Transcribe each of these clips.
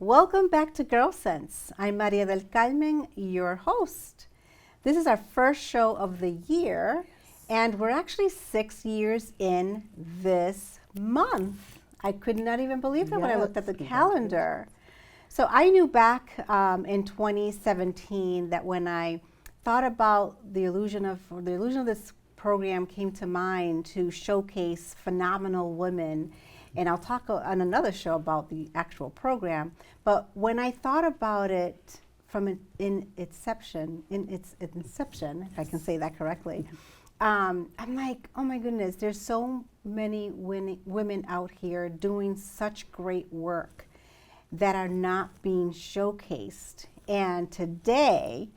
Welcome back to GyrlSense. I'm Maria del Carmen, your host. This is our first show of the year, and we're actually 6 years in this month. I could not even believe that when I looked at the calendar. So I knew back in 2017 that when I thought about the illusion of this program came to mind to showcase phenomenal women. And I'll talk on another show about the actual program. But when I thought about it from its inception, if I can say that correctly, I'm like, oh my goodness, there's so many women out here doing such great work that are not being showcased. And today,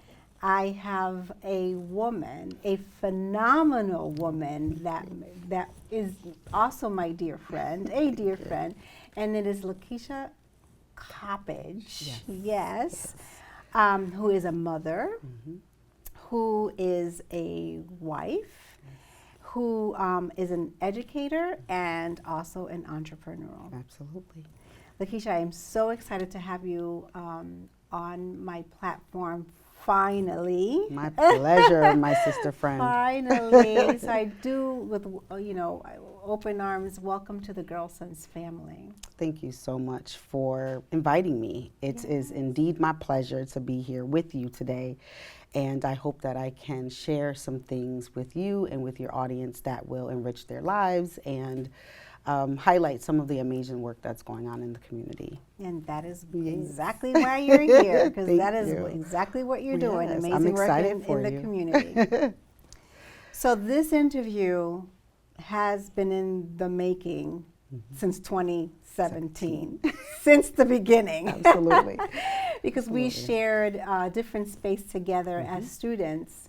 I have a woman, a phenomenal woman that is also my dear friend, and it is Lakisha Coppedge, yes. Who is a mother, who is a wife, who is an educator, and also an entrepreneur. Absolutely. Lakisha, I'm so excited to have you on my platform. Finally. My pleasure, my sister friend. Finally. So I do, with open arms, welcome to the GyrlSense family. Thank you so much for inviting me. It is indeed my pleasure to be here with you today. And I hope that I can share some things with you and with your audience that will enrich their lives and highlight some of the amazing work that's going on in the community. And that is exactly why you're here, because that is exactly what you're doing, amazing work in the community. So this interview has been in the making since 2017, since the beginning. Absolutely. Because we shared different space together as students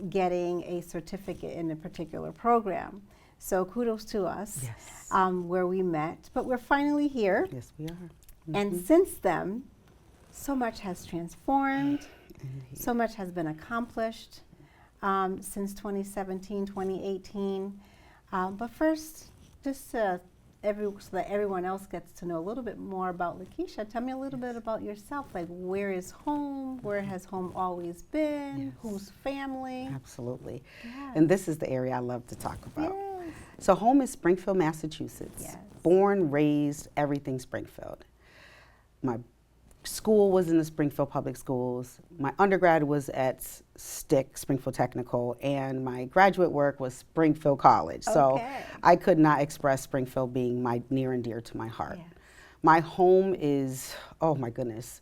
getting a certificate in a particular program. So kudos to us, where we met. But we're finally here. Yes, we are. And since then, so much has transformed. So much has been accomplished since 2017, 2018. But first, just so that everyone else gets to know a little bit more about Lakisha, tell me a little bit about yourself. Like, where is home? Where has home always been? Whose family? Absolutely. And this is the area I love to talk about. So home is Springfield, Massachusetts. Born, raised, everything Springfield. My school was in the Springfield Public Schools. My undergrad was at STIC, Springfield Technical, and my graduate work was Springfield College. So I could not express Springfield being near and dear to my heart. My home is, oh my goodness,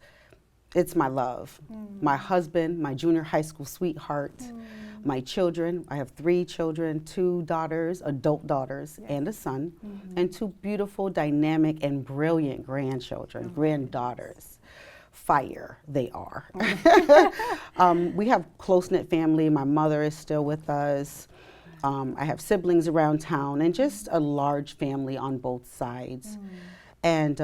it's my love. My husband, my junior high school sweetheart, my children. I have 3 children, 2 daughters, adult daughters, and a son, and 2 beautiful, dynamic, and brilliant grandchildren, granddaughters. Fire, they are. We have close-knit family. My mother is still with us. I have siblings around town, and just a large family on both sides. And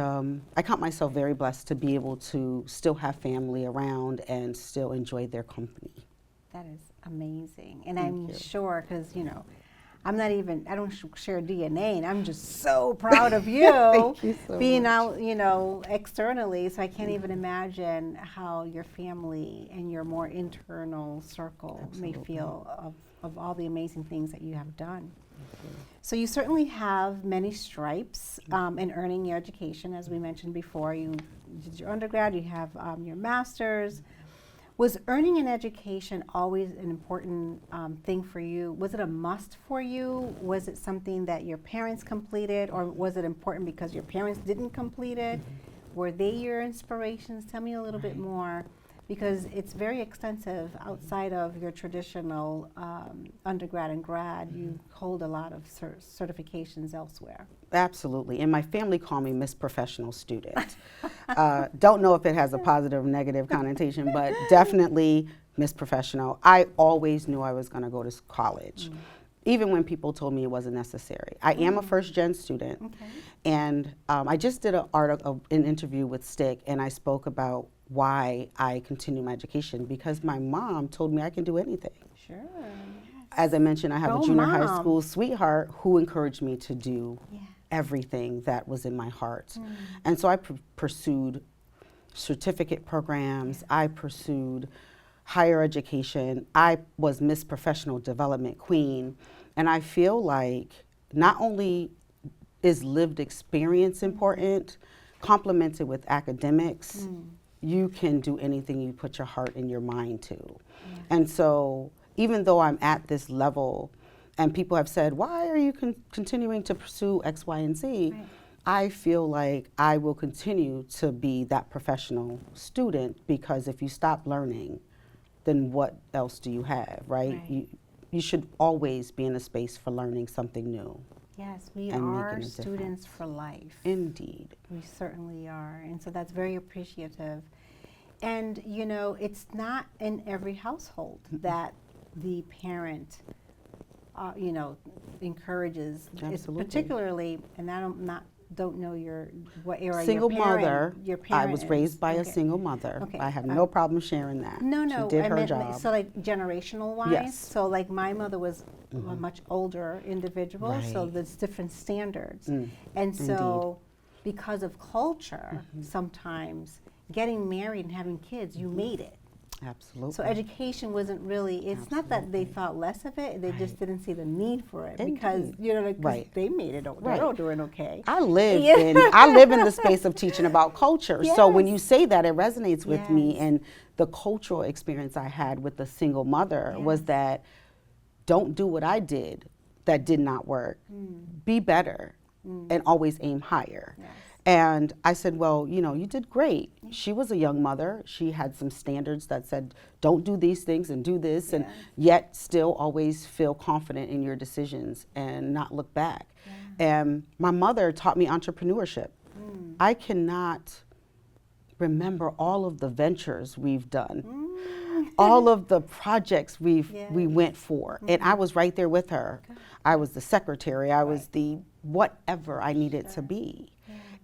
I count myself very blessed to be able to still have family around and still enjoy their company. That is amazing. And I'm sure, because, I don't share DNA, and I'm just so proud of you, Thank you so being much. out, externally. So I can't even imagine how your family and your more internal circle may feel of all the amazing things that you have done. So you certainly have many stripes in earning your education. As we mentioned before, you did your undergrad, you have your master's. Was earning an education always an important thing for you? Was it a must for you? Was it something that your parents completed, or was it important because your parents didn't complete it? Were they your inspirations? Tell me a little bit more, because it's very extensive outside of your traditional undergrad and grad. You hold a lot of certifications elsewhere. Absolutely, and my family call me Miss Professional Student. Don't know if it has a positive or negative connotation, but definitely Miss Professional. I always knew I was going to go to college, even when people told me it wasn't necessary. I am a first-gen student, and I just did an interview with STIC, and I spoke about why I continue my education, because my mom told me I can do anything. Sure. As I mentioned, I have a junior high school sweetheart who encouraged me to do everything that was in my heart. And so I pursued certificate programs. I pursued higher education. I was Miss Professional Development Queen. And I feel like not only is lived experience important, complemented with academics, you can do anything you put your heart and your mind to. And so even though I'm at this level and people have said, why are you continuing to pursue X, Y, and Z? Right. I feel like I will continue to be that professional student, because if you stop learning, then what else do you have, right? You should always be in a space for learning something new. Yes, we are students for life. Indeed. We certainly are, and so that's very appreciative. And you know, it's not in every household that the parent, you know, encourages. Absolutely. Particularly, and I don't know what era single your parent, mother. Your parent I was raised by a okay. single mother. Okay. I have no problem sharing that. No, she did her job. Like, so like generational wise. Yes. So like my mother was a much older individual, so Right. there's different standards, and so because of culture, sometimes getting married and having kids, you made it. Absolutely. So education wasn't really, it's not that they thought less of it, they just didn't see the need for it. Because, you know, like, 'cause they made it, they're all doing okay. I live in the space of teaching about culture. So when you say that, it resonates with me. And the cultural experience I had with the single mother was that don't do what I did that did not work. Be better and always aim higher. And I said, well, you know, you did great. She was a young mother. She had some standards that said, don't do these things and do this, and yet still always feel confident in your decisions and not look back. And my mother taught me entrepreneurship. I cannot remember all of the ventures we've done, all of the projects we went for. And I was right there with her. I was the secretary. I was the whatever I needed to be.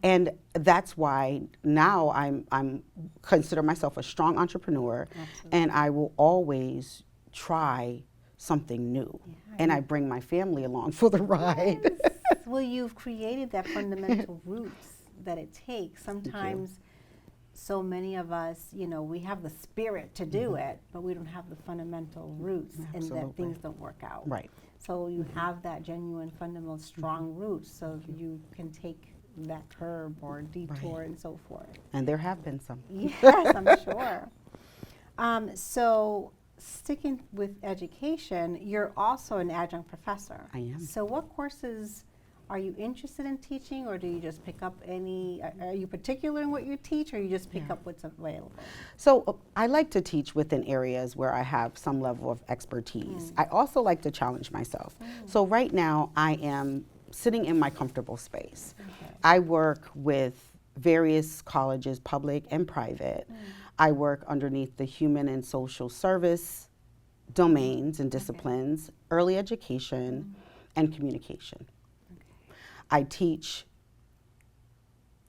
And that's why now I'm consider myself a strong entrepreneur. And I will always try something new. And I bring my family along for the ride. Well, you've created that fundamental roots that it takes. Sometimes so many of us, you know, we have the spirit to do it, but we don't have the fundamental roots, and that things don't work out. Right. So you have that genuine, fundamental, strong roots, so you can take that curb or detour and so forth. And there have been some. Yes, I'm sure. So sticking with education, you're also an adjunct professor. I am. So what courses are you interested in teaching, or do you just pick up any, are you particular in what you teach, or you just pick up what's available? So I like to teach within areas where I have some level of expertise. I also like to challenge myself. So right now I am sitting in my comfortable space. I work with various colleges, public and private. I work underneath the human and social service domains and disciplines, early education, and communication. I teach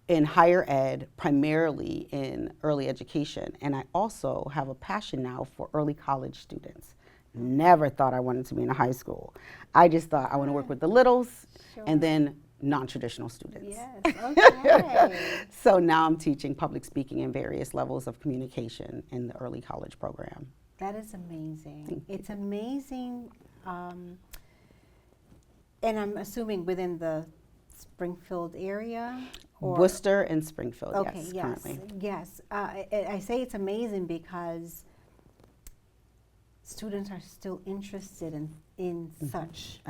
in higher ed, primarily in early education, and I also have a passion now for early college students. Never thought I wanted to be in a high school. I just thought I want to work with the littles and then non-traditional students. Yes, okay. So now I'm teaching public speaking in various levels of communication in the early college program. That is amazing. It's amazing, and I'm assuming within the Springfield area? Or Worcester and Springfield, okay, yes, currently. Yes, I say it's amazing because students are still interested in such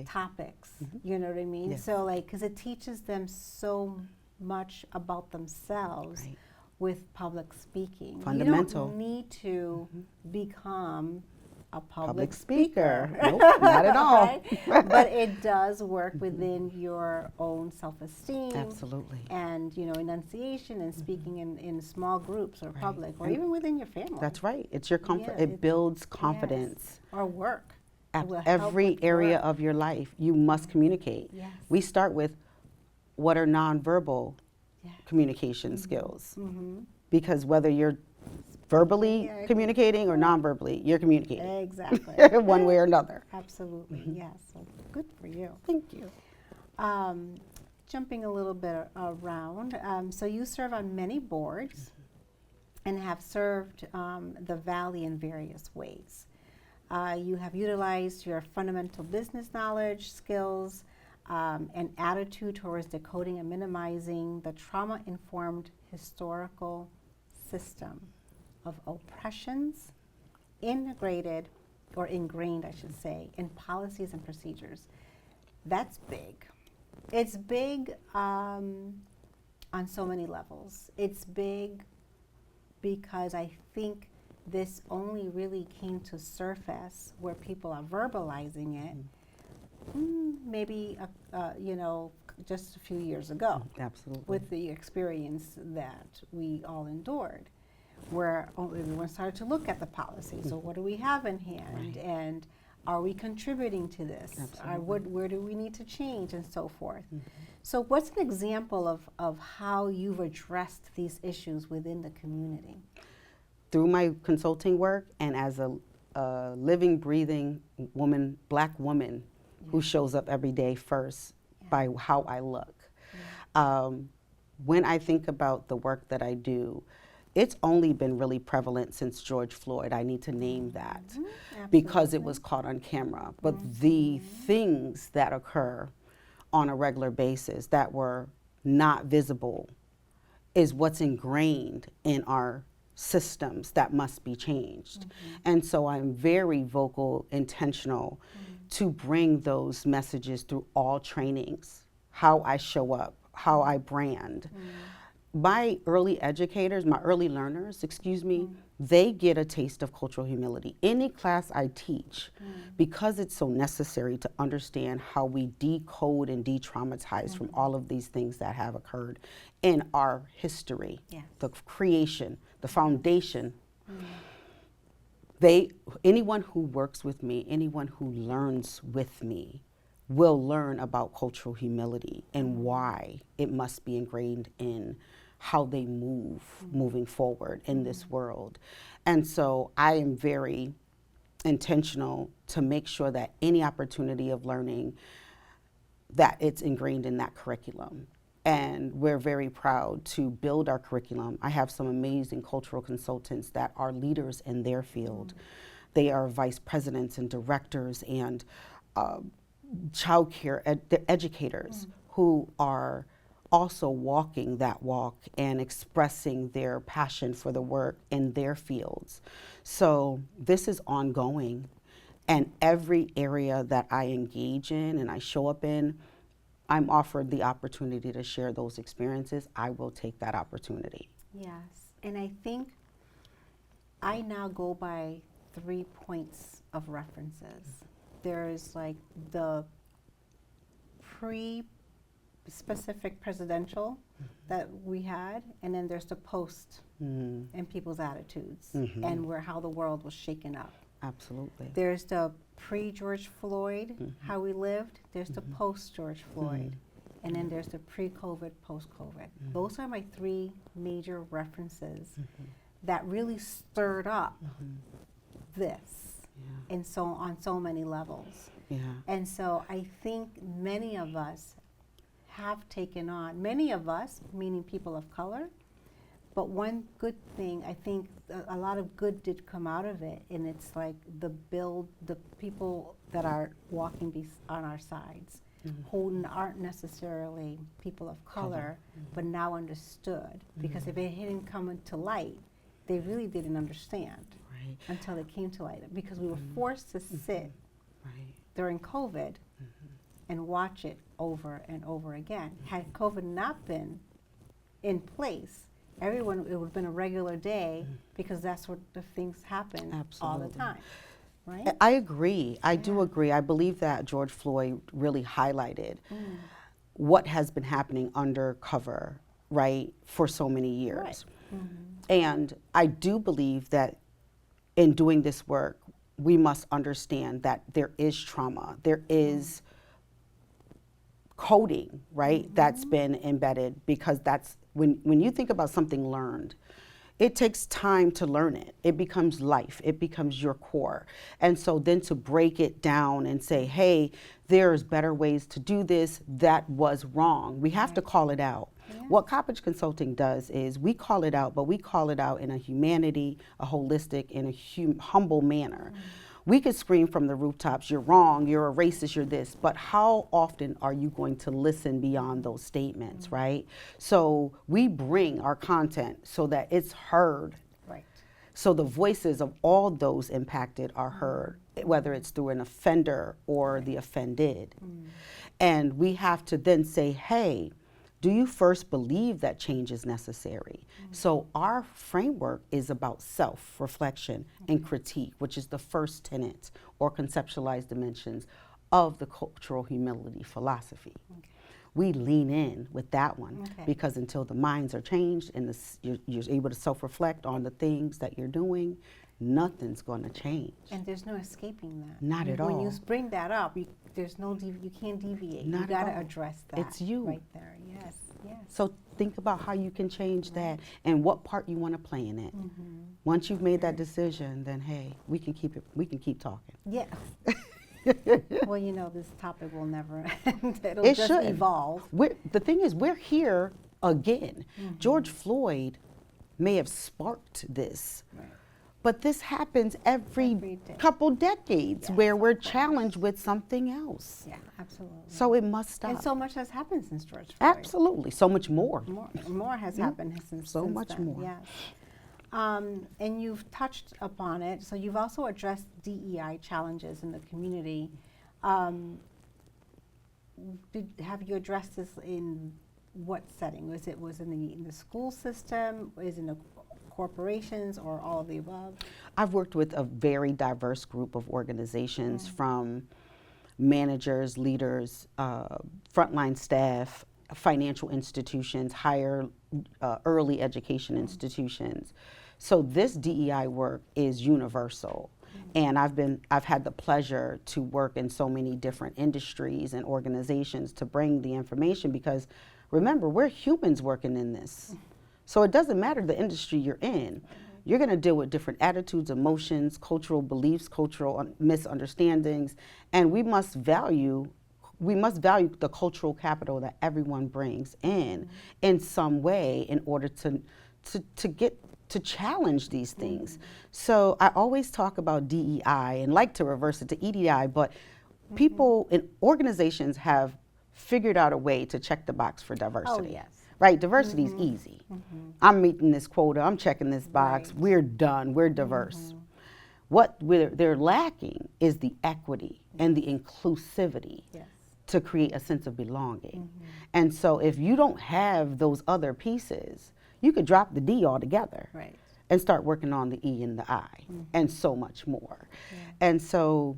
topics, you know what I mean? So like, because it teaches them so much about themselves with public speaking. Fundamental. You don't need to become a public speaker. Nope, not at all. But it does work within your own self-esteem. Absolutely. And, you know, enunciation and speaking in small groups or public, or even within your family. That's right. It's your comfort. It builds confidence. Or work. Every area of your life, you must communicate. We start with what are nonverbal communication skills. Because whether you're verbally communicating or non-verbally, you're communicating. Exactly. One way or another. Absolutely, yes. So good for you. Thank you. jumping a little bit around, so you serve on many boards and have served the Valley in various ways. You have utilized your fundamental business knowledge, skills, and attitude towards decoding and minimizing the trauma-informed historical system of oppressions ingrained, I should say, in policies and procedures. That's big. It's big on so many levels. It's big because I think this only really came to surface where people are verbalizing it, maybe just a few years ago. Absolutely. With the experience that we all endured, where everyone started to look at the policy. So what do we have in hand, and are we contributing to this? Where do we need to change, and so forth? So what's an example of how you've addressed these issues within the community? Through my consulting work and as a living, breathing woman, Black woman, who shows up every day first by how I look. When I think about the work that I do, it's only been really prevalent since George Floyd. I need to name that because it was caught on camera. But the things that occur on a regular basis that were not visible is what's ingrained in our systems that must be changed. And so I'm very vocal, intentional to bring those messages through all trainings, how I show up, how I brand. My early educators, my early learners, they get a taste of cultural humility. Any class I teach, because it's so necessary to understand how we decode and de-traumatize from all of these things that have occurred in our history, the creation, the foundation. Anyone who works with me, anyone who learns with me, will learn about cultural humility and why it must be ingrained in how they moving forward in this world. And so I am very intentional to make sure that any opportunity of learning, that it's ingrained in that curriculum. And we're very proud to build our curriculum. I have some amazing cultural consultants that are leaders in their field. They are vice presidents and directors and child care educators who are also walking that walk and expressing their passion for the work in their fields. So this is ongoing, and every area that I engage in and I show up in, I'm offered the opportunity to share those experiences. I will take that opportunity. Yes, and I think I now go by 3 points of references. There's like the pre-specific presidential that we had, and then there's the post and people's attitudes and how the world was shaken up. Absolutely. There's the pre-George Floyd, how we lived. There's the post-George Floyd. And then there's the pre-COVID, post-COVID. Those are my 3 major references that really stirred up this and so on so many levels. And so I think many of us have taken on, many of us, meaning people of color, but one good thing, I think a lot of good did come out of it, and it's like the people that are walking on our sides, who aren't necessarily people of color, but now understood, because if it hadn't come to light, they really didn't understand until it came to light, because we were forced to sit during COVID and watch it over and over again. Had COVID not been in place, it would have been a regular day, because that's what the things happen all the time, right? I agree. I do agree. I believe that George Floyd really highlighted what has been happening undercover, right, for so many years. And I do believe that in doing this work, we must understand that there is trauma. There is coding, right, that's been embedded, because that's when you think about something learned, it takes time to learn it. It becomes life. It becomes your core. And so then to break it down and say, hey, there's better ways to do this. That was wrong. We have to call it out. Yeah. What Coppedge Consulting does is we call it out, but we call it out in a humanity, a holistic, in a humble manner. We could scream from the rooftops, you're wrong, you're a racist, you're this, but how often are you going to listen beyond those statements, right? So we bring our content so that it's heard. Right. So the voices of all those impacted are heard, whether it's through an offender or the offended. And we have to then say, hey, do you first believe that change is necessary? So our framework is about self-reflection and critique, which is the first tenet or conceptualized dimensions of the cultural humility philosophy. We lean in with that one because until the minds are changed and you're able to self-reflect on the things that you're doing, nothing's going to change. And there's no escaping that. Not at all. When you bring that up, there's no you can't deviate. Not you got to address that. It's you right there. Yes, yes. So think about how you can change that and what part you want to play in it. Once you've made that decision, then hey, we can keep it. We can keep talking. Yeah. Well, you know, this topic will never end. It'll just evolve. The thing is, we're here again. George Floyd may have sparked this. Right. But this happens every couple decades where we're challenged with something else. Yeah, absolutely. So it must stop. And so much has happened since George Floyd. Absolutely. So much more. More has happened since so much then. more. Yes. And you've touched upon it. So you've also addressed DEI challenges in the community. Have you addressed this in what setting? Was it in the school system? Was it in the corporations or all of the above? I've worked with a very diverse group of organizations from managers, leaders, frontline staff, financial institutions, higher early education institutions. So this DEI work is universal. And I've had the pleasure to work in so many different industries and organizations to bring the information because remember, we're humans working in this. So it doesn't matter the industry you're in. You're going to deal with different attitudes, emotions, cultural beliefs, cultural misunderstandings, and we must value the cultural capital that everyone brings in some way in order to challenge these things. So I always talk about DEI and like to reverse it to EDI, but people in organizations have figured out a way to check the box for diversity. Oh, yes. Right, diversity is easy. I'm meeting this quota, I'm checking this box, we're done, we're diverse. What they're lacking is the equity and the inclusivity to create a sense of belonging. And so if you don't have those other pieces, you could drop the D altogether and start working on the E and the I and so much more. And so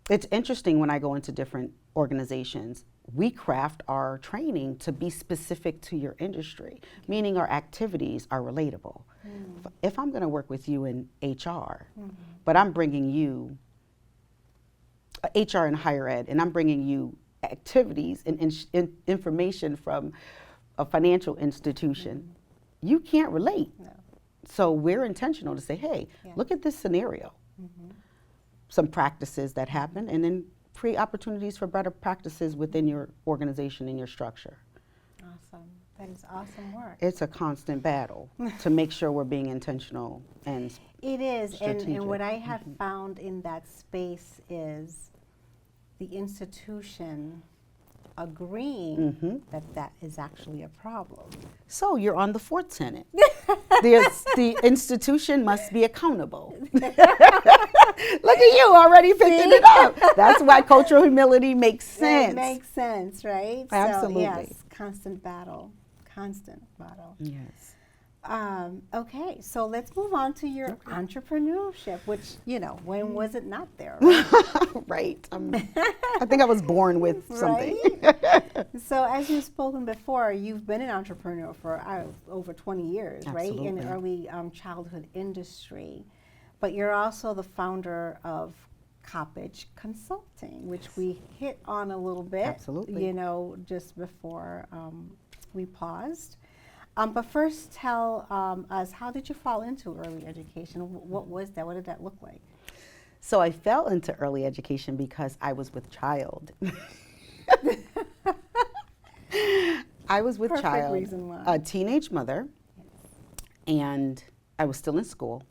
it's interesting when I go into different organizations, we craft our training to be specific to your industry, meaning our activities are relatable. If I'm going to work with you in HR, but I'm bringing you HR in higher ed, and I'm bringing you activities and information from a financial institution, you can't relate. No. So we're intentional to say, hey, look at this scenario. Some practices that happen, and then create opportunities for better practices within your organization and your structure. Awesome. That is awesome work. It's a constant battle to make sure we're being intentional and it is, strategic. And what I have found in that space is the institution agreeing that is actually a problem. So you're on the fourth tenet. The institution must be accountable. Look at you already picking it up. That's why cultural humility makes sense. It makes sense, right? Absolutely. So, yes, constant battle. Yes. Okay, so let's move on to your entrepreneurship, which, when was it not there? Right. Right. I think I was born with something. Right? So as you've spoken before, you've been an entrepreneur for over 20 years, Absolutely. right? In the early childhood industry. But you're also the founder of Coppedge Consulting, which we hit on a little bit, Absolutely. just before we paused. But first, tell us, how did you fall into early education? What was that? What did that look like? So I fell into early education because I was with child. I was with Perfect child, reason why. a teenage mother, and I was still in school.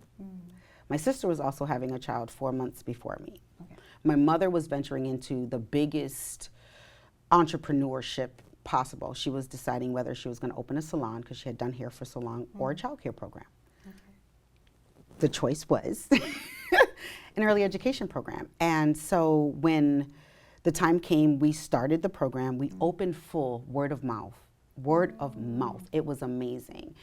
My sister was also having a child 4 months before me. Okay. My mother was venturing into the biggest entrepreneurship possible. She was deciding whether she was going to open a salon, because she had done hair for so long, or a childcare program. Okay. The choice was an early education program. And so when the time came, we started the program. We opened full word of mouth. Word of mouth. It was amazing.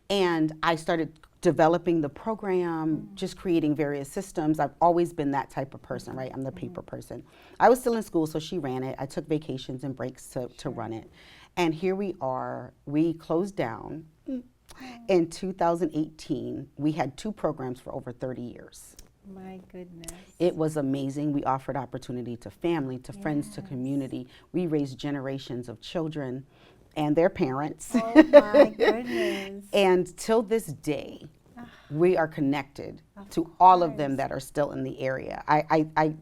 And I started developing the program, just creating various systems. I've always been that type of person, right? I'm the paper person. I was still in school, so she ran it. I took vacations and breaks to run it. And here we are. We closed down. In 2018, we had 2 programs for over 30 years. My goodness. It was amazing. We offered opportunity to family, to friends, to community. We raised generations of children and their parents. Oh my goodness. And till this day, we are connected to all of them course. that are still in the area.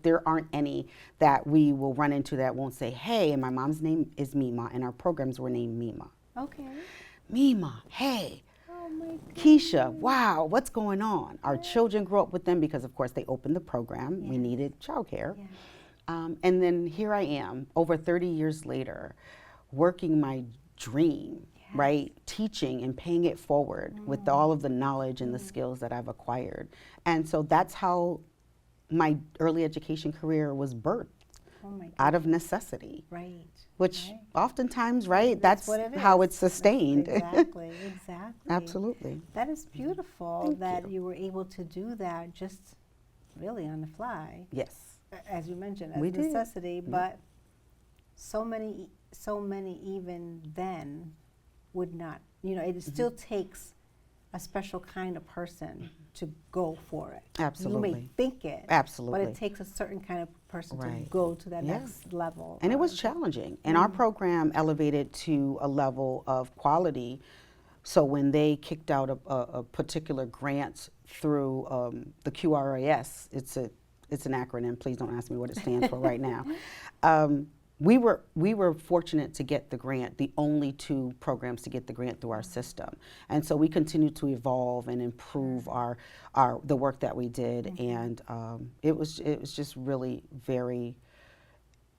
There aren't any that we will run into that won't say, hey, and my mom's name is Mima, and our programs were named Mima. Okay. Mima, hey. Oh my goodness. Keisha, wow, what's going on? Our children grew up with them because, of course, they opened the program. We needed childcare. Yeah. And then here I am, over 30 years later, working my dream, right? Teaching and paying it forward with all of the knowledge and the skills that I've acquired. And so that's how my early education career was birthed, Oh my goodness. out of necessity. Right. Which Right. oftentimes, right, that's what it how is. it's sustained. Exactly. Exactly. Absolutely. That is beautiful Thank that you. you were able to do that just really on the fly, Yes. as you mentioned, as We did. necessity. But so many even then would not. You know, it still takes a special kind of person to go for it. Absolutely. You may think it, Absolutely. but it takes a certain kind of person to Right. go to that Yeah. next level. And it was of- challenging. And our program elevated to a level of quality. So when they kicked out a particular grant through the QRAS, it's an acronym. Please don't ask me what it stands for right now. We were fortunate to get the grant, the only 2 programs to get the grant through our system. And so we continued to evolve and improve the work that we did. And it was just really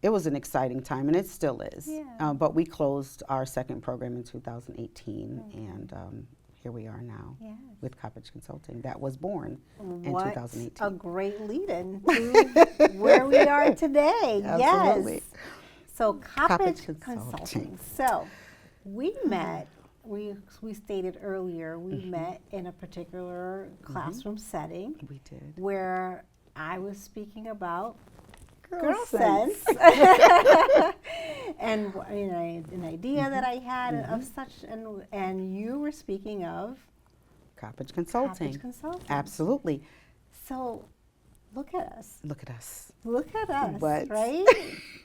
it was an exciting time, and it still is. Yeah. But we closed our second program in 2018, and here we are now Yes. with Coppedge Consulting. That was born in What 2018. a great lead-in to where we are today. Absolutely. Yes. So Coppedge Coppedge Consulting. Consulting. So we met. We stated earlier we met in a particular classroom setting We did. where I was speaking about GyrlSense. GyrlSense. And you know, an idea that I had of such, and you were speaking of Coppedge Consulting. Coppedge Consulting. Absolutely. So look at us. Look at us. Look at us, But right?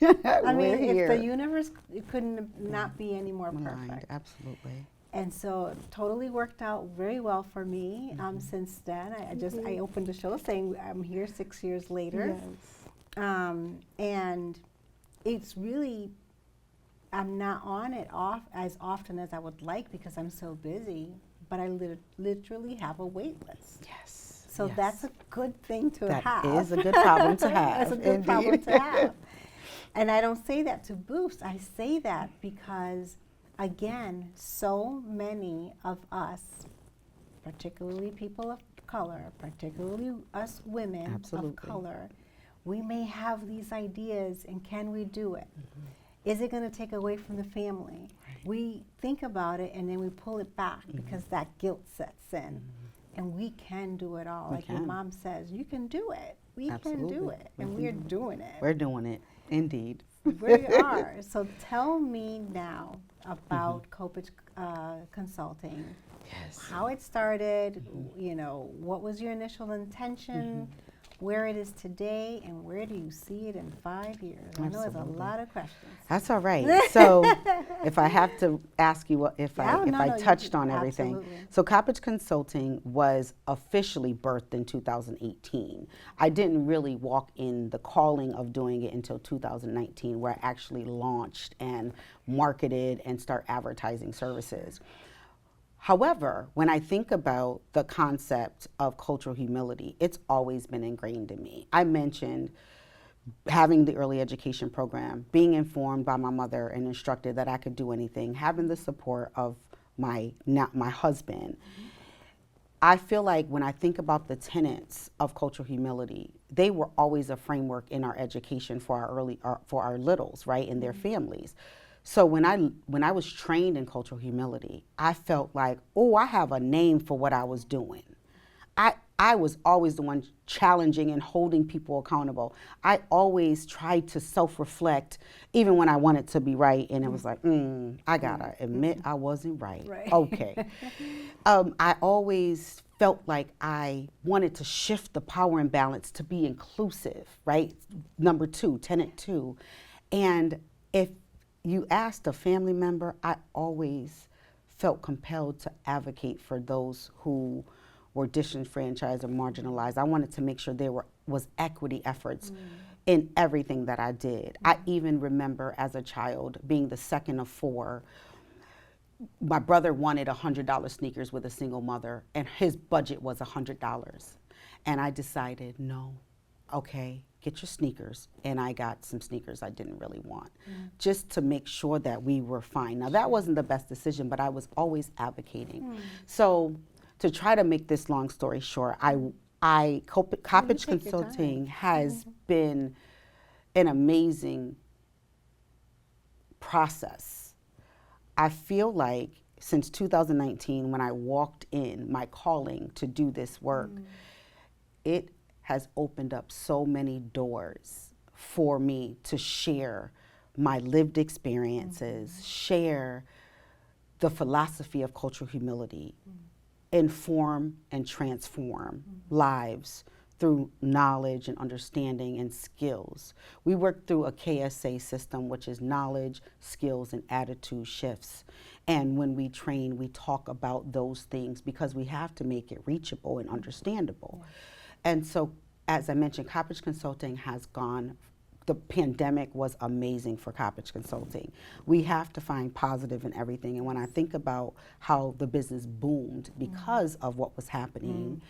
I we're mean, here. if the universe couldn't not be any more Aligned. perfect. Absolutely. And so it totally worked out very well for me since then. I opened the show saying I'm here 6 years later. And it's really, I'm not on it as often as I would like because I'm so busy, but I literally have a wait list. Yes. So yes. that's a good thing to have. That is a good problem to have. That's a good indeed. problem to have. And I don't say that to boost. I say that because, again, so many of us, particularly people of color, particularly us women Absolutely. of color, we may have these ideas, and can we do it? Is it going to take away from the family? Right. We think about it, and then we pull it back because that guilt sets in. And we can do it all. We Like your can. mom says, you can do it. We can do Absolutely. it. We And can we're do it. doing it. We're doing it. Indeed. We are. So tell me now about Coppedge Consulting. Yes. How it started, you know, what was your initial intention? where it is today, and where do you see it in 5 years? I know it's a lot of questions. That's all right. So if I have to ask you if I touched on everything. Absolutely. So Coppedge Consulting was officially birthed in 2018. I didn't really walk in the calling of doing it until 2019, where I actually launched and marketed and start advertising services. However, when I think about the concept of cultural humility, it's always been ingrained in me. I mentioned having the early education program, being informed by my mother and instructed that I could do anything, having the support of my husband. I feel like when I think about the tenets of cultural humility, they were always a framework in our education for our littles, right, and their families. So when I was trained in cultural humility, I felt like, oh, I have a name for what I was doing. I was always the one challenging and holding people accountable. I always tried to self-reflect, even when I wanted to be right, and it was like, I gotta admit I wasn't right. Okay. I always felt like I wanted to shift the power imbalance to be inclusive, right? Number 2, tenet 2. And if you asked a family member, I always felt compelled to advocate for those who were disenfranchised or marginalized. I wanted to make sure there was equity efforts in everything that I did. I even remember as a child being the second of 4. My brother wanted $100 sneakers with a single mother, and his budget was $100. And I decided, no, okay, get your sneakers. And I got some sneakers I didn't really want, just to make sure that we were fine. Now, that wasn't the best decision, but I was always advocating. So to try to make this long story short, Coppedge Consulting has been an amazing process. I feel like since 2019, when I walked in my calling to do this work, it has opened up so many doors for me to share my lived experiences, share the philosophy of cultural humility, inform and transform lives through knowledge and understanding and skills. We work through a KSA system, which is knowledge, skills, and attitude shifts. And when we train, we talk about those things because we have to make it reachable and understandable. And so, as I mentioned, Coppedge Consulting has gone. The pandemic was amazing for Coppedge Consulting. We have to find positive in everything. And when I think about how the business boomed because of what was happening,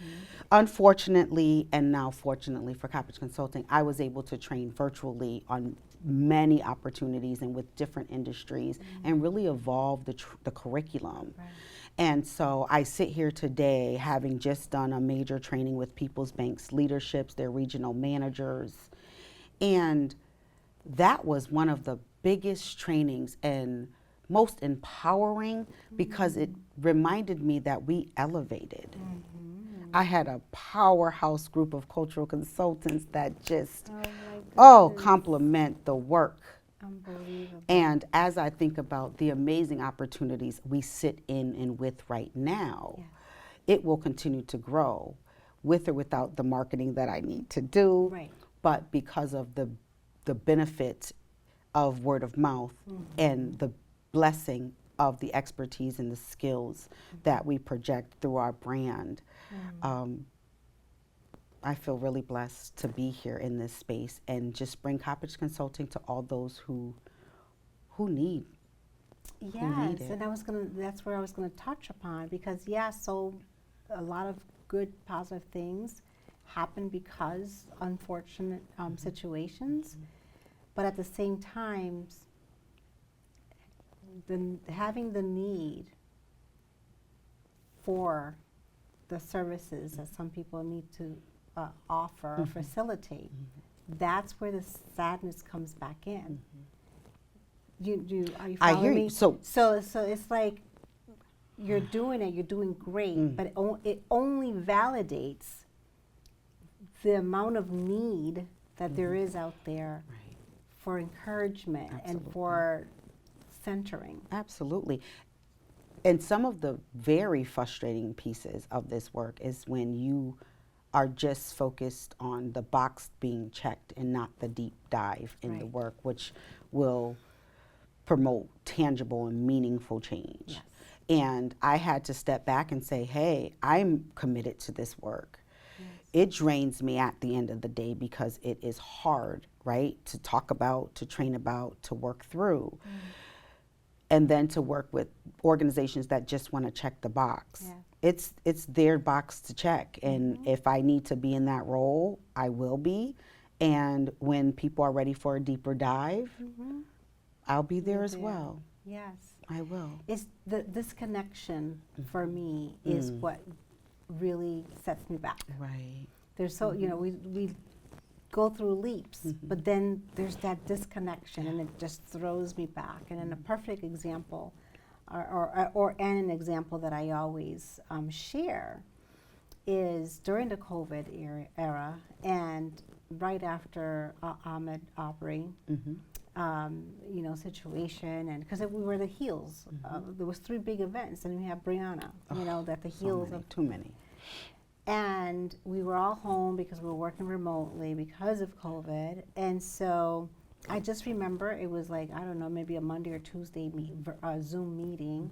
unfortunately, and now fortunately for Coppedge Consulting, I was able to train virtually on many opportunities and with different industries and really evolve the curriculum. And so I sit here today having just done a major training with People's Bank's leaderships, their regional managers. And that was one of the biggest trainings and most empowering because it reminded me that we elevated. I had a powerhouse group of cultural consultants that just, complement the work. Unbelievable. And as I think about the amazing opportunities we sit in and with right now, it will continue to grow with or without the marketing that I need to do. But because of the benefit of word of mouth and the blessing of the expertise and the skills that we project through our brand, I feel really blessed to be here in this space and just bring Coppedge Consulting to all those who need. Yes, and that's where I was gonna touch upon because so a lot of good positive things happen because unfortunate situations, but at the same time, having the need for the services that some people need to offer or facilitate, that's where the sadness comes back in. Are you following I hear me? you. So it's like you're doing it, you're doing great, but it only validates the amount of need that there is out there for encouragement and for centering. Absolutely. And some of the very frustrating pieces of this work is when you are just focused on the box being checked and not the deep dive in the work, which will promote tangible and meaningful change. Yes. And I had to step back and say, hey, I'm committed to this work. Yes. It drains me at the end of the day because it is hard, right, to talk about, to train about, to work through. And then to work with organizations that just want to check the box. Yeah. It's their box to check. And if I need to be in that role, I will be. And when people are ready for a deeper dive, I'll be there as well. Yes. I will. It's this connection for me is what really sets me back. Right. There's so, you know, we go through leaps, but then there's that disconnection and it just throws me back. And in a perfect example, or an example that I always share is during the COVID era and right after Ahmed Aubrey, you know, situation, and because we were the heels, there was 3 big events, and we have Brianna, you know, that the heels of too many. And we were all home because we were working remotely because of COVID. And so I just remember it was like, I don't know, maybe a Monday or Tuesday Zoom meeting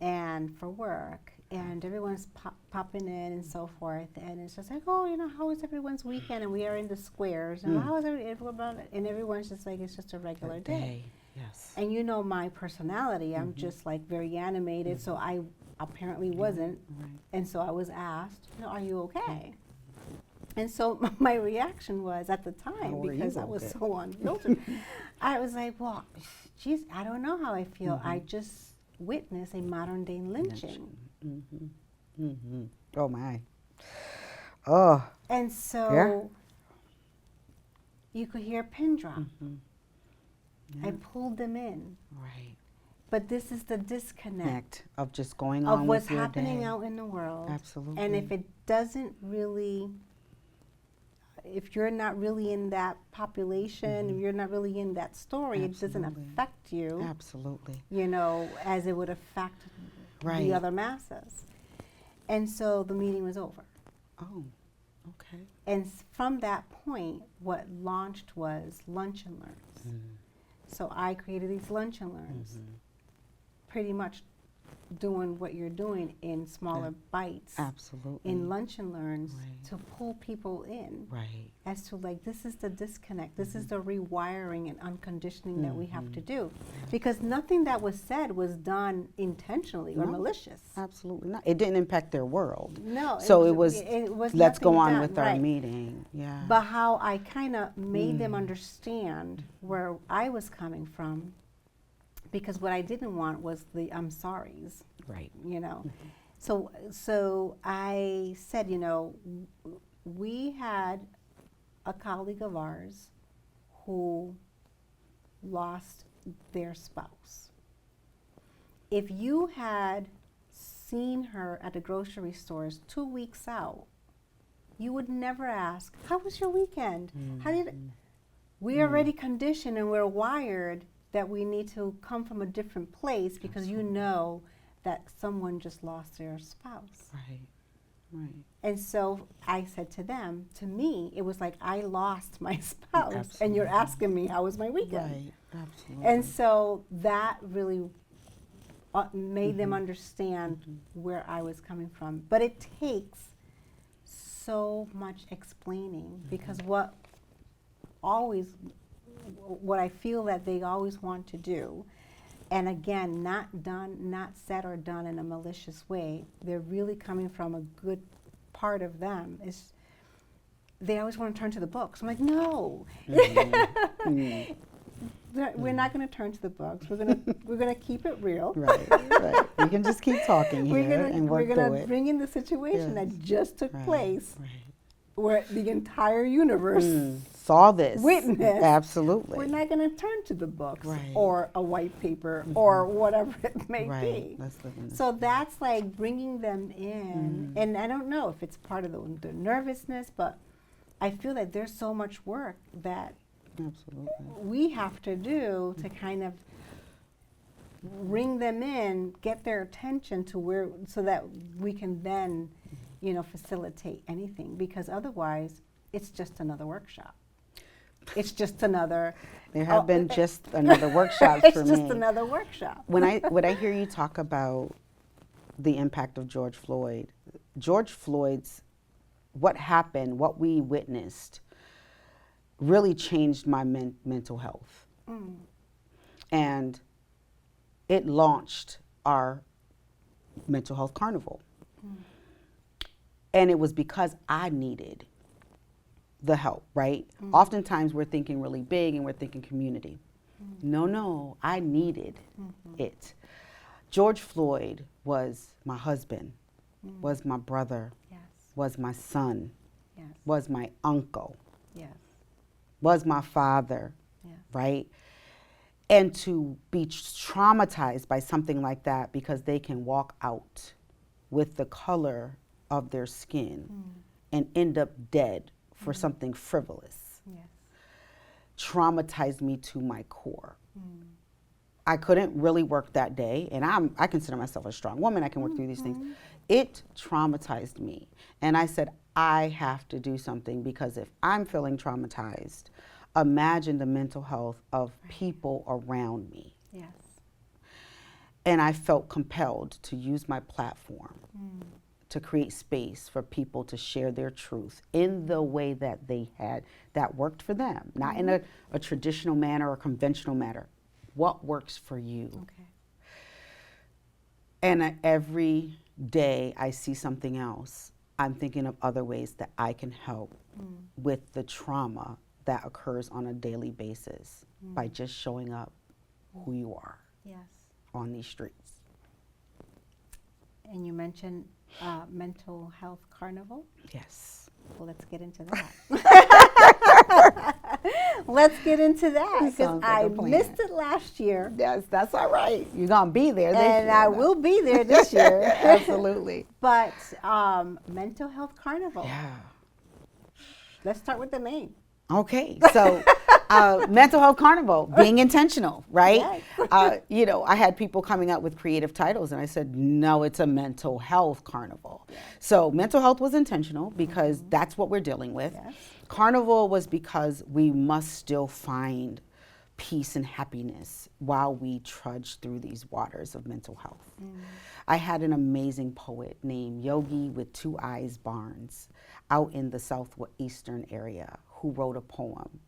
and for work. And everyone's popping in and so forth. And it's just like, oh, you know, how was everyone's weekend? And we are in the squares. And how is everyone? And everyone's just like, it's just a regular day. Yes. And you know my personality. I'm just like very animated. So I apparently wasn't. And so I was asked, you know, are you okay? And so my reaction was at the time, because I was so unfiltered, I was like, well, geez, I don't know how I feel. I just witnessed a modern day lynching. Oh my. Oh. And so you could hear a pin drop. I pulled them in. Right. But this is the disconnect of just going on of what's with your happening day. out in the world. Absolutely. And if it doesn't really, if you're not really in that population, if you're not really in that story, it doesn't affect you. Absolutely. You know, as it would affect the other masses. And so the meeting was over. Oh, okay. And from that point, what launched was Lunch and Learns. So I created these Lunch and Learns, pretty much doing what you're doing in smaller bites. Absolutely. In Lunch and Learns to pull people in. As to like, this is the disconnect. This is the rewiring and unconditioning that we have to do. Because nothing that was said was done intentionally or malicious. Absolutely not. It didn't impact their world. No. So it was let's go on done, with our meeting. Yeah. But how I kind of made them understand where I was coming from, because what I didn't want was the I'm sorries. Right. You know. So I said, you know, we had a colleague of ours who lost their spouse. If you had seen her at the grocery stores 2 weeks out, you would never ask, how was your weekend? How did we're already conditioned and we're wired that we need to come from a different place because you know that someone just lost their spouse. Right. And so I said to them, to me, it was like I lost my spouse and you're asking me how was my weekend. Right, absolutely. And so that really made them understand where I was coming from. But it takes so much explaining because what I feel that they always want to do, and again, not said or done in a malicious way, they're really coming from a good part of them, is they always want to turn to the books. I'm like, no. We're not going to turn to the books. We're gonna keep it real. Right. We can just keep talking here and work through it. We're gonna bring in the situation that just took place, where the entire universe saw this, witnessed. Absolutely. We're not going to turn to the books or a white paper or whatever it may be. So that's like bringing them in, and I don't know if it's part of the nervousness, but I feel that there's so much work that we have to do to kind of ring them in, get their attention to where, so that we can then facilitate anything, because otherwise it's just another workshop. It's just another. There have been just another workshops for me. It's just another workshop. When I hear you talk about the impact of George Floyd's, what happened, what we witnessed, really changed my mental health. And it launched our mental health carnival. And it was because I needed the help, right? Oftentimes we're thinking really big and we're thinking community. No, I needed it. George Floyd was my husband, was my brother, was my son, was my uncle, was my father, right? And to be traumatized by something like that because they can walk out with the color of their skin and end up dead for something frivolous, traumatized me to my core. I couldn't really work that day, and I consider myself a strong woman. I can work through these things. It traumatized me, and I said, I have to do something, because if I'm feeling traumatized, imagine the mental health of people around me. And I felt compelled to use my platform to create space for people to share their truth in the way that they had, that worked for them, not in a traditional manner or conventional manner. What works for you? And every day I see something else, I'm thinking of other ways that I can help with the trauma that occurs on a daily basis by just showing up who you are on these streets. And you mentioned mental health carnival. Yes. Well, let's get into that. Let's get into that, because I missed it last year. Yes, that's all right. You're going to be there this year. And I will be there this year. Absolutely. But mental health carnival. Yeah. Let's start with the name. Okay, so mental health carnival, being intentional, right? Yes. I had people coming up with creative titles, and I said, no, it's a mental health carnival. So mental health was intentional because that's what we're dealing with. Carnival was because we must still find peace and happiness while we trudge through these waters of mental health. I had an amazing poet named Yogi with Two Eyes Barnes out in the southeastern area who wrote a poem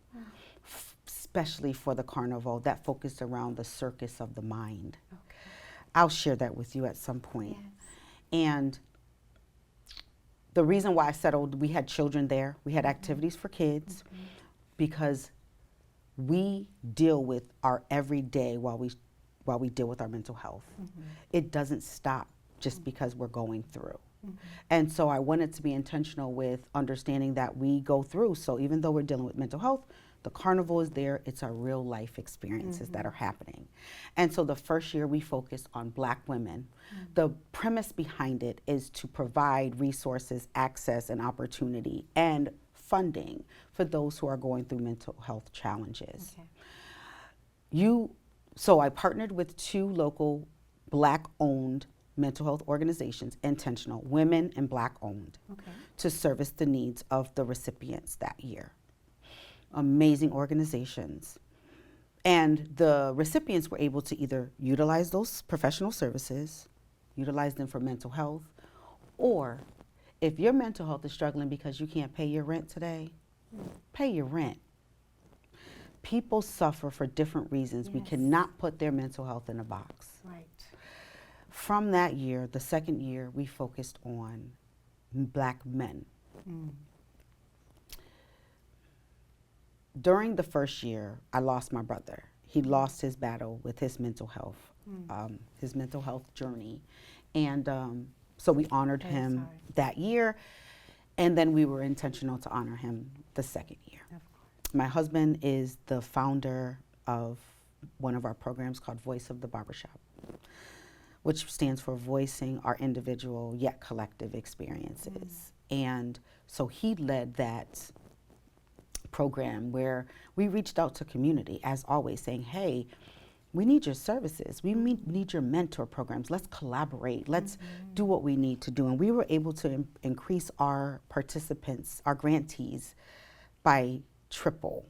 especially for the carnival that focused around the circus of the mind. I'll share that with you at some point. And the reason why I settled, we had children there, we had activities for kids, because we deal with our everyday while we deal with our mental health. It doesn't stop just because we're going through. And so I wanted to be intentional with understanding that we go through. So even though we're dealing with mental health, the carnival is there. It's our real life experiences that are happening. And so the first year we focused on Black women. The premise behind it is to provide resources, access, and opportunity and funding for those who are going through mental health challenges. So I partnered with 2 local Black-owned mental health organizations, intentional, women and Black-owned, to service the needs of the recipients that year. Amazing organizations. And the recipients were able to either utilize those professional services, utilize them for mental health, or if your mental health is struggling because you can't pay your rent today, pay your rent. People suffer for different reasons. We cannot put their mental health in a box. From that year, the second year, we focused on Black men. During the first year, I lost my brother. He lost his battle with his mental health journey. And so we honored him that year, and then we were intentional to honor him the second year. My husband is the founder of one of our programs called Voice of the Barbershop, which stands for Voicing Our Individual Yet Collective Experiences. And so he led that program where we reached out to community, as always, saying, hey, we need your services. We need your mentor programs. Let's collaborate. Let's do what we need to do. And we were able to increase our participants, our grantees, by triple.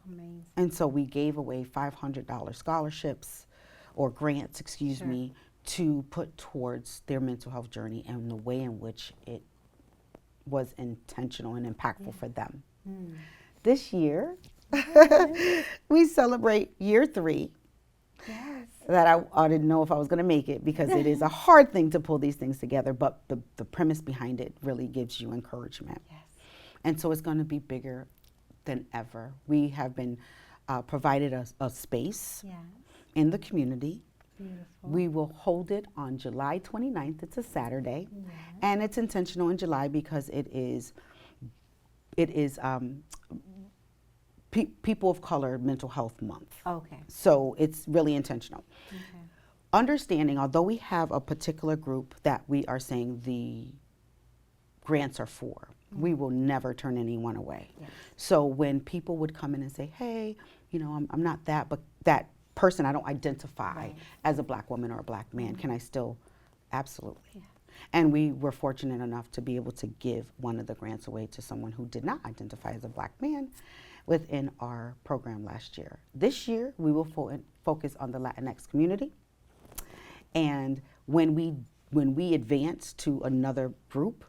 Amazing. And so we gave away $500 scholarships or grants, excuse me, to put towards their mental health journey and the way in which it was intentional and impactful for them. This year, we celebrate year 3. Yes. That I didn't know if I was going to make it, because it is a hard thing to pull these things together, but the premise behind it really gives you encouragement. Yes. And so it's going to be bigger than ever. We have been provided a space in the community. Beautiful. We will hold it on July 29th. It's a Saturday. And it's intentional in July because it is People of Color Mental Health Month. Okay. So it's really intentional. Okay. Understanding, although we have a particular group that we are saying the grants are for, we will never turn anyone away. Yes. So when people would come in and say, hey, I'm not that, but that person I don't identify as a Black woman or a Black man, can I still? Absolutely. Yeah. And we were fortunate enough to be able to give one of the grants away to someone who did not identify as a Black man within our program last year. This year, we will focus on the Latinx community. And when we advance to another group,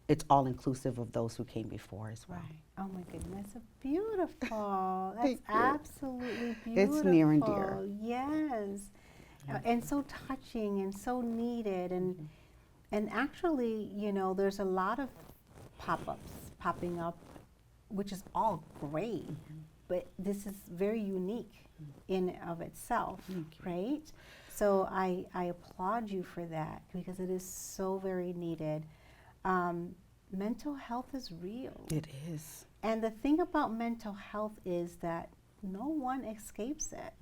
it's all inclusive of those who came before as well. Right. Oh my goodness, beautiful. That's absolutely beautiful. It's near and dear. Yes. And so touching and so needed. And actually, there's a lot of pop-ups popping up, which is all great, but this is very unique in and of itself, right? So I applaud you for that, because it is so very needed. Mental health is real. It is. And the thing about mental health is that no one escapes it.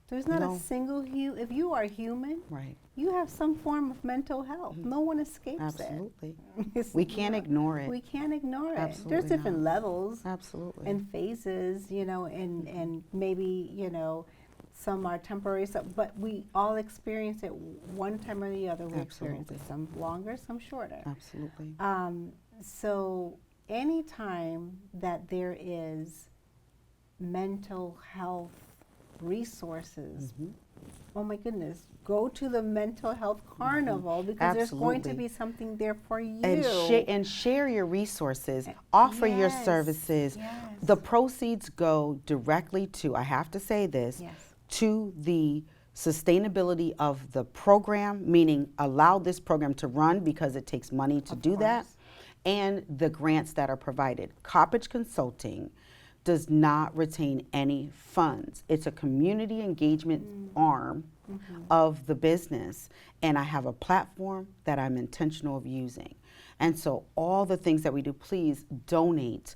There's not a single if you are human, you have some form of mental health. No one escapes Absolutely. it. We can't ignore it. We can't ignore it. Absolutely There's different not. levels Absolutely. and phases, and maybe, some are temporary, but we all experience it one time or the other. We experience it, some longer, some shorter. Absolutely. So anytime that there is mental health resources, oh my goodness, go to the mental health carnival, because there's going to be something there for you. And share your resources, offer your services. The proceeds go directly to, I have to say this, to the sustainability of the program, meaning allow this program to run, because it takes money to do that, and the grants that are provided. Coppedge Consulting does not retain any funds. It's a community engagement arm of the business, and I have a platform that I'm intentional of using. And so all the things that we do, please donate,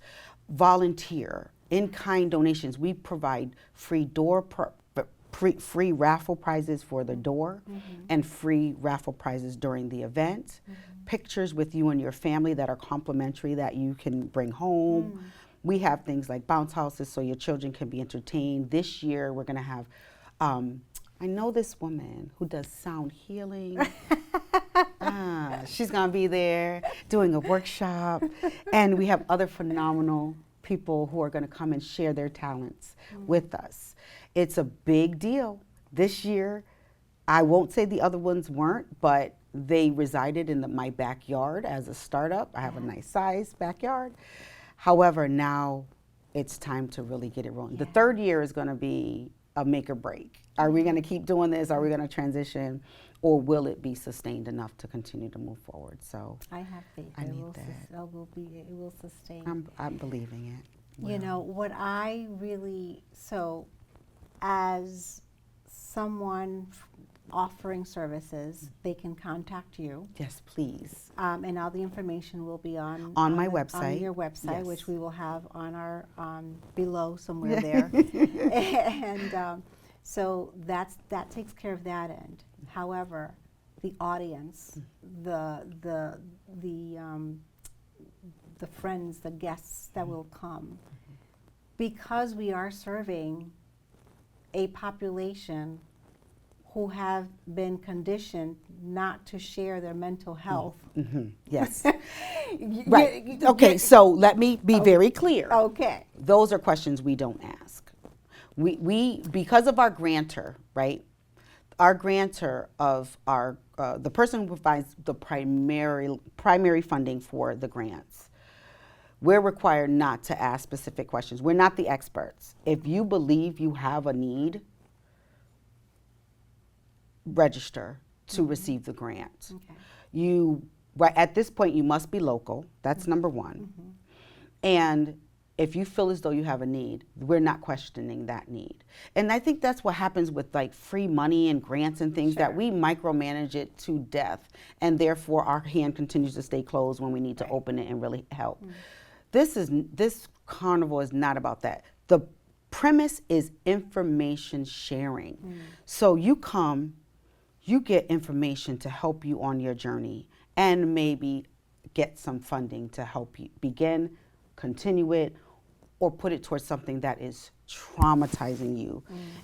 volunteer, in-kind donations. We provide free free raffle prizes for the door, and free raffle prizes during the event. Pictures with you and your family that are complimentary that you can bring home. We have things like bounce houses so your children can be entertained. This year we're going to have, I know this woman who does sound healing. She's going to be there doing a workshop. And we have other phenomenal people who are going to come and share their talents with us. It's a big deal. This year, I won't say the other ones weren't, but they resided in my backyard as a startup. I have a nice sized backyard. However, now it's time to really get it rolling. The third year is going to be a make or break. Are we going to keep doing this? Are we going to transition? Or will it be sustained enough to continue to move forward? So I have faith. I it need will that. It will sustain. I'm believing it. You know, what I really, as someone offering services, they can contact you. Yes, please. And all the information will be on my website. On your website, Yes. which we will have on our below somewhere there. And so that takes care of that end. However, the audience, the friends, the guests that will come, because we are serving a population who have been conditioned not to share their mental health. Mm-hmm. Yes. Right. Okay, so let me be very clear. Okay. Those are questions we don't ask. We because of our grantor, right? Our grantor of our the person who provides the primary funding for the grants, we're required not to ask specific questions. We're not the experts. If you believe you have a need, register to receive the grant. Okay. At this point, you must be local. That's number one. And if you feel as though you have a need, we're not questioning that need. And I think that's what happens with like free money and grants and things, that we micromanage it to death, and therefore our hand continues to stay closed when we need to open it and really help. This carnival is not about that. The premise is information sharing. So you come, you get information to help you on your journey, and maybe get some funding to help you begin, continue it, or put it towards something that is traumatizing you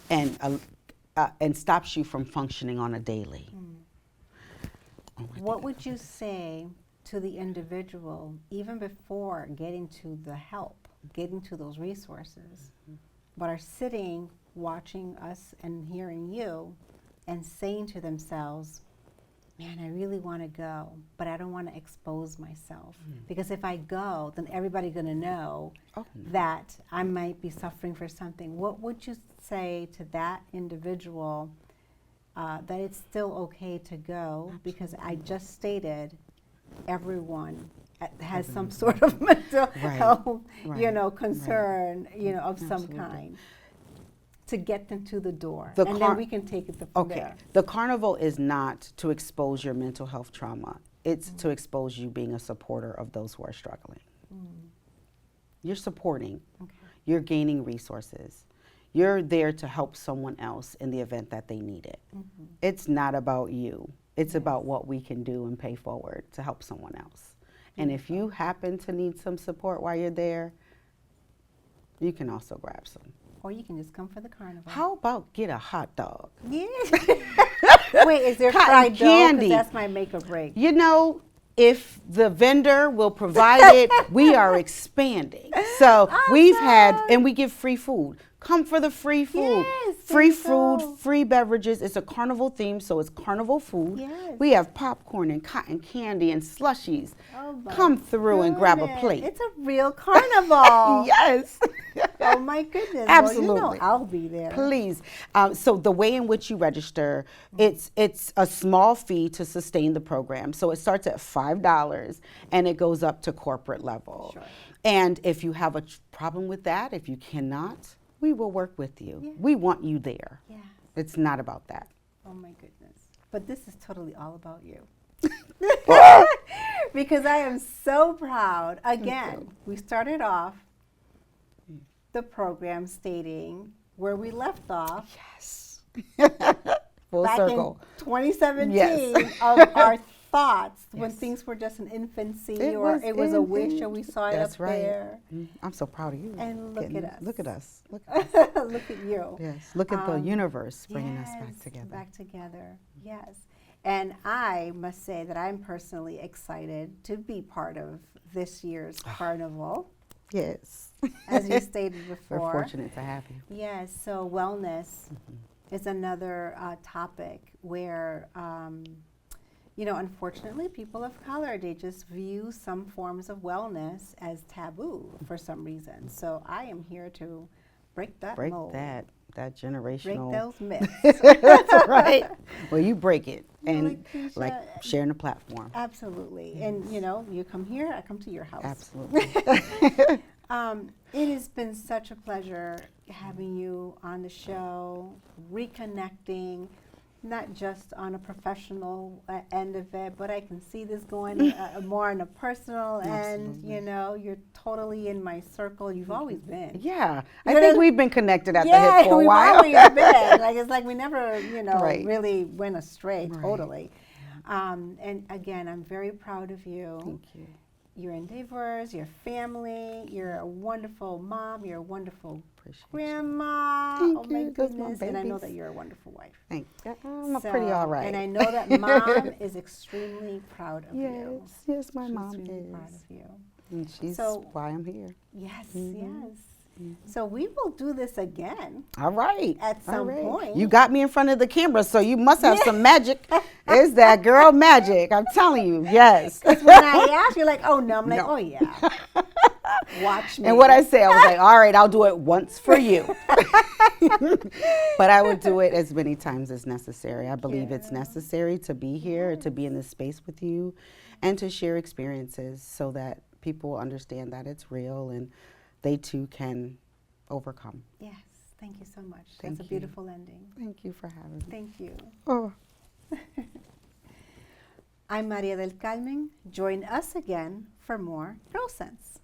and stops you from functioning on a daily. What would you say to the individual, even before getting to the help, getting to those resources, but are sitting, watching us and hearing you, and saying to themselves, man, I really want to go, but I don't want to expose myself. Because if I go, then everybody's going to know that I might be suffering for something. What would you say to that individual, that it's still okay to go? Because I just stated everyone has some sort of mental health, concern, of some kind, to get them to the door, and then we can take it from there. The carnival is not to expose your mental health trauma. It's to expose you being a supporter of those who are struggling. You're supporting. You're gaining resources. You're there to help someone else in the event that they need it. It's not about you. It's about what we can do and pay forward to help someone else. And if you happen to need some support while you're there, you can also grab some. Or you can just come for the carnival. How about get a hot dog? Yeah. Wait, is there fried candy? That's my make or break. You know, if the vendor will provide it, we are expanding. So we've had, and we give free food. Come for the free food. Yes, free food, free beverages. It's a carnival theme, so it's carnival food. Yes. We have popcorn and cotton candy and slushies. Oh, come through and grab a plate. It's a real carnival. Yes. Oh my goodness. Absolutely. Well, I'll be there. Please. So the way in which you register, it's a small fee to sustain the program. So it starts at $5 and it goes up to corporate level. Sure. And if you have a problem with that, if you cannot, we will work with you. Yeah. We want you there. Yeah. It's not about that. Oh my goodness. But this is totally all about you. Because I am so proud. Again, we started off the program stating where we left off. Yes. Full back circle. In 2017 yes. of our thoughts when things were just in infancy, it was a wish and we saw it up there. I'm so proud of you. And look at us. Look at us. Look at you. Yes. Look at the universe bringing us back together. Yes. And I must say that I'm personally excited to be part of this year's carnival. Yes. As you stated before. We're fortunate to have you. Yes. So wellness is another topic where, unfortunately, people of color, they just view some forms of wellness as taboo for some reason. So I am here to break that mold. That generational. Break those myths. That's right. Well, you break it. And like sharing a platform. Absolutely. Yes. And, you come here, I come to your house. Absolutely. It has been such a pleasure having you on the show, reconnecting, not just on a professional end of it, but I can see this going more on a personal end. You're totally in my circle. You've always been. Yeah. I think we've been connected at the hip for a while. Yeah, we've always been. It's like we never, really went astray totally. And again, I'm very proud of you. Thank you. your endeavors, your family. You're a wonderful mom. You're a wonderful Appreciate grandma. Thank Oh my you. Those my goodness! And I know babies. that you're a wonderful wife. Thank you. I'm pretty all right. And I know that mom is extremely proud of you. Yes, my She's mom really is. proud of you. And she's So- why I'm here. Yes, Mhm. yes. So we will do this again. All right. At All some right. point. You got me in front of the camera, so you must have some magic. It's that girl magic. I'm telling you, yes. When I ask, you're like, oh no. I'm like, No. oh yeah. Watch me. And what I say, I was like, all right, I'll do it once for you. But I would do it as many times as necessary. I believe it's necessary to be here, to be in this space with you, and to share experiences so that people understand that it's real and they too can overcome. Yes. Thank you so much. Thank That's a you. beautiful ending. Thank you for having me. Thank you. Oh. I'm Maria del Carmen. Join us again for more GyrlSense.